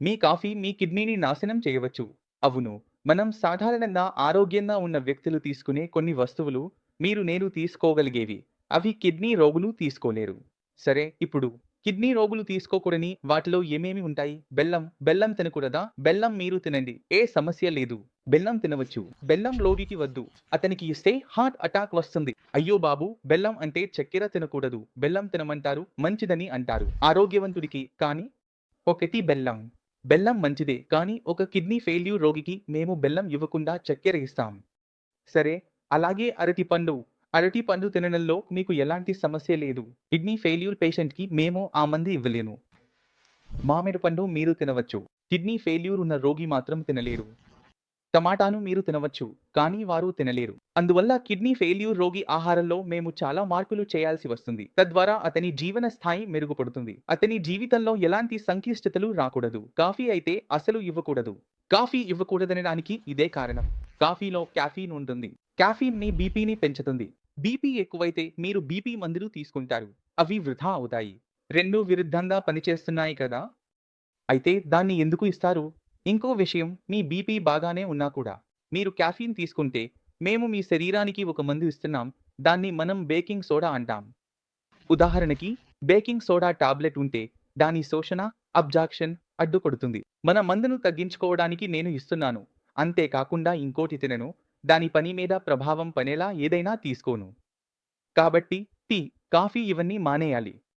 మీ coffee మీ కిడ్నీని నాశనం చేయవచ్చు. అవును. మనం సాధారణంగా ఆరోగ్యంగా ఉన్న వ్యక్తులు తీసుకునే కొన్ని వస్తువులు నేను తీసుకోగలిగేవి. అవి కిడ్నీ రోగులు తీసుకోలేరు. సరే, ఇప్పుడు కిడ్నీ రోగులు తీసుకోకూడని వాటిలో ఏమేమి ఉంటాయి? బెల్లం. బెల్లం తినకూడదా? బెల్లం మీరు తినండి. ఏ సమస్య లేదు. బెల్లం తినవచ్చు. బెల్లం రోగికి వద్దు. అతనికి ఇస్తే హార్ట్ అటాక్ వస్తుంది. అయ్యో బాబు! బెల్లం అంటే చక్కెర తినకూడదు. బెల్లం తినమంటారు. మంచిదని అంటారు. ఆరోగ్యవంతుడికి. కానీ ఒకటి బెల్లం. బెల్లం మంచిదే. కానీ ఒక కిడ్నీ ఫెయిల్యూర్ రోగికి మేము బెల్లం ఇవ్వకుండా చక్కెర ఇస్తాం. సరే, అలాగే అరటిపండు. అరటిపండు తినడంలో మీకు ఎలాంటి సమస్య లేదు. కిడ్నీ ఫెయిల్యూర్ పేషెంట్‌కి మేము ఆ మందు ఇవ్వలేము. మామిడి పండు మీరు తినవచ్చు. కిడ్నీ ఫెయిల్యూర్ ఉన్న రోగి మాత్రం తినలేరు. టమాటాను మీరు తినవచ్చు. కానీ వారు తినలేరు. అందువల్ల కిడ్నీ ఫెయిల్యూర్ రోగి ఆహారంలో మేము చాలా మార్పులు చేయాల్సి వస్తుంది. తద్వారా అతని జీవన స్థాయి మెరుగుపడుతుంది. అతని జీవితంలో ఎలాంటి సంక్లిష్టతలు రాకూడదు. కాఫీ అయితే అసలు ఇవ్వకూడదు. కాఫీ ఇవ్వకూడదనడానికి ఇదే కారణం. కాఫీలో కెఫీన్ ఉంటుంది. కెఫీన్ మీ బీపీని పెంచుతుంది. బీపీ ఎక్కువైతే మీరు బీపీ మందులు తీసుకుంటారు. అవి వృధా అవుతాయి. రెండూ విరుద్ధంగా పనిచేస్తున్నాయి కదా! అయితే దాన్ని ఎందుకు ఇస్తారు? ఇంకో విషయం, మీ బీపీ బాగానే ఉన్నా కూడా మీరు కెఫీన్ తీసుకుంటే మేము మీ శరీరానికి ఒక మందు ఇస్తున్నాం. దాన్ని మనం బేకింగ్ సోడా అంటాం. ఉదాహరణకి బేకింగ్ సోడా టాబ్లెట్ ఉంటే దాని శోషణ, అబ్జార్ప్షన్ అడ్డుపడుతుంది. మన మందును తగ్గించుకోవడానికి నేను ఇస్తున్నాను. అంతే కాకుండా ఇంకోటి తినను. దాని పని మీద ప్రభావం పడేలా ఏదైనా తీసుకోను. కాబట్టి టీ, కాఫీ ఇవన్నీ మానేయాలి.